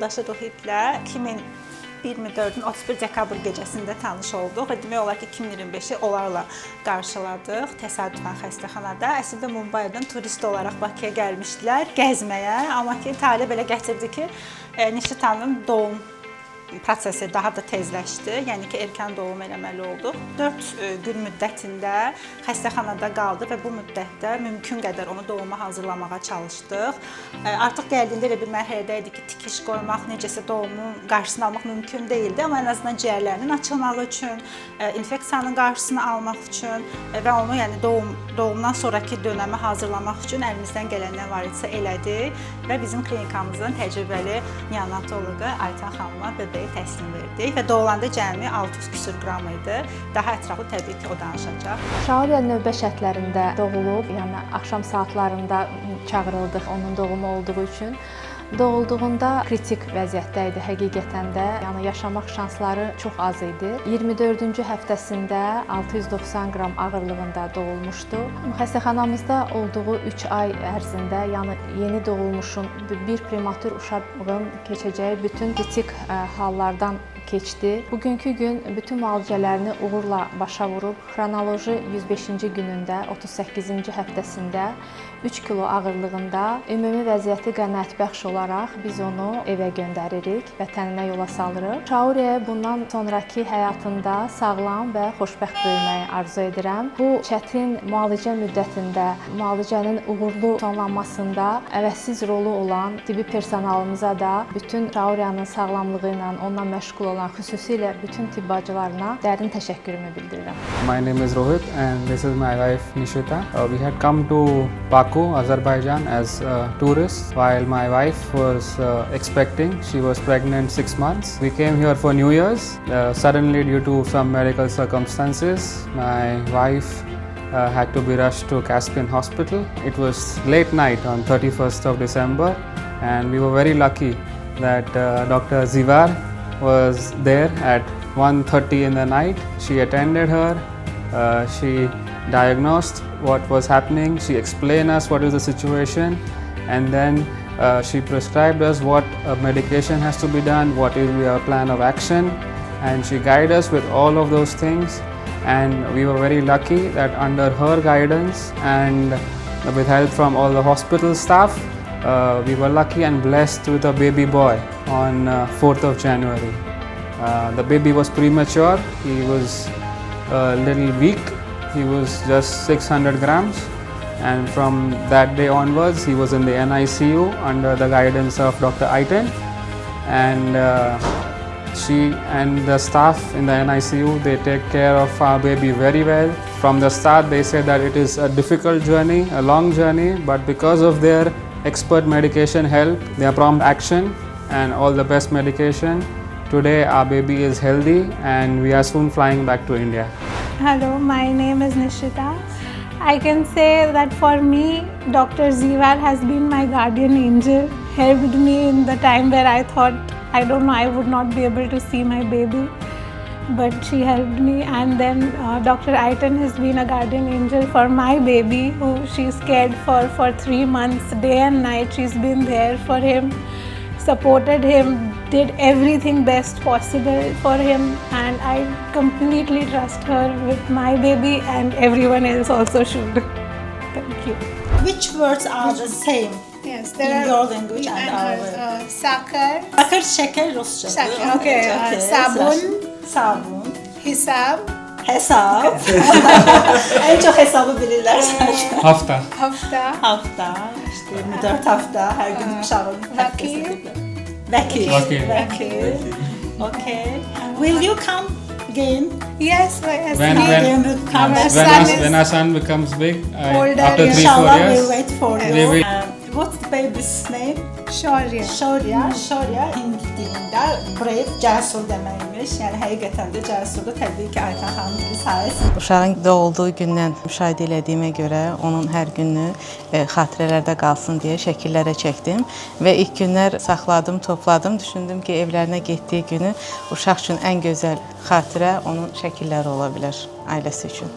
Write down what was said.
yoldaşı Ruhitlə 2024-ün 31 dekabr gecəsində tanış olduq və demək olar ki, 2025-i onlarla qarşıladıq təsadüfən xəstəxanada. Əslində Mumbaydan turist olaraq Bakıya gəlmişdilər gəzməyə, amma ki, talih belə gətirdi ki, Nişitanın doğum prosesi daha da tezləşdi, yəni ki, erkən doğum eləməli olduq. 4 gün müddətində xəstəxanada qaldı və bu müddətdə mümkün qədər onu doğuma hazırlamağa çalışdıq. Artıq gəldiyində elə bir mərhələdə idi ki, tikiş qoymaq, necəsə doğumun qarşısını almaq mümkün deyildi, amma ən azından ciyərlərinin açılmağı üçün, infeksiyanın qarşısını almaq üçün və onu yəni doğumdan sonraki dönəmi hazırlamaq üçün əlimizdən gələn nə var idisə elədik və bizim klinikamızın təcrübəli neonatoloqu Aytan xanıma bebeği təslim verdik və doğulanda cəmi 600 küsur qram idi. Daha ətraflı təbii ki, o danışacaq. Şauriya növbə şərtlərində doğulub, yəni axşam saatlarında çağırıldıq onun doğumu olduğu üçün. Doğulduğunda kritik vəziyyətdə idi həqiqətən də, yəni yaşamaq şansları çox az idi. 24-cü həftəsində 690 qram ağırlığında doğulmuşdu. Xəstəxanamızda olduğu 3 ay ərzində, yəni yeni doğulmuşun, bir prematur uşağın keçəcəyi bütün kritik hallardan keçdi. Bugünkü gün bütün müalicələrini uğurla başa vurub, xronoloji 105-ci günündə, 38-ci həftəsində 3 kilo ağırlığında ümumi vəziyyəti qənaətbəxş olaraq biz onu evə göndəririk, vətəninə yola salırıq. Şauriyaya bundan sonraki həyatında sağlam və xoşbəxt böyüməyi arzu edirəm. Bu çətin müalicə müddətində, müalicənin uğurlu sonlanmasında əvəzsiz rolu olan tibbi personalımıza da, bütün Şauriyanın sağlamlığı ilə onunla məşğul olan xüsusilə bütün tibb bacılarına dərin təşəkkürümü bildirirəm. My name is Rohit and this is my wife Nishita. We had come to Baku, Azerbaijan as tourists while my wife was expecting. She was pregnant 6 months. We came here for New Year's. Suddenly, due to some medical circumstances, my wife had to be rushed to Caspian Hospital. It was late night on 31st of December and we were very lucky that Dr. Zivar was there at 1:30 in the night. She attended her. She diagnosed what was happening. She explained us what is the situation, and then she prescribed us what medication has to be done, what is our plan of action, and she guided us with all of those things. And we were very lucky that under her guidance and with help from all the hospital staff, we were lucky and blessed with a baby boy on 4th of January. The baby was premature. He was a little weak. He was just 600 grams, and from that day onwards he was in the NICU under the guidance of Dr. Aitan, and she and the staff in the NICU, they take care of our baby very well. From the start they said that it is a difficult journey, a long journey, but because of their expert medication help, their prompt action and all the best medication, today our baby is healthy and we are soon flying back to India. Hello, my name is Nishita. I can say that for me, Dr. Zivar has been my guardian angel, helped me in the time where I thought, I don't know, I would not be able to see my baby, but she helped me. And then Dr. Aitan has been a guardian angel for my baby, who she's cared for 3 months, day and night. She's been there for him, supported him, did everything best possible for him, and I completely trust her with my baby, and everyone else also should. Thank you. Which words are the same? Yes, there in are your language and our sakar. Sakar, şeker Rusça. Sakar, okay. Sabun. Sabun. Hesab. Hesap. En çok hesabı bilirler. Hafta. Hafta. Hafta. İşte 24 hafta. Her gün uşağın Vakil. Vakil. Vakil. Vakil. Okay. Will you come again? Yes, yes. When our son becomes big, Older, after 3-4 Inshallah, years, we'll wait for you. we will. What's the baby's name? Shaurya. Shaurya. Shaurya Hind dilində brave, cəsur deməkmiş. Yəni həqiqətən də cəsurdur. Təbii ki, Aytan xanım sayəsində. Uşağın doğulduğu gündən müşahidə elədiyimə görə onun hər günü xatirələrdə qalsın deyə şəkillərə çəkdim və ilk günlər saxladım, topladım. Düşündüm ki, evlərinə getdiyi günü uşaq üçün ən gözəl xatirə onun şəkilləri ola bilər ailəsi üçün.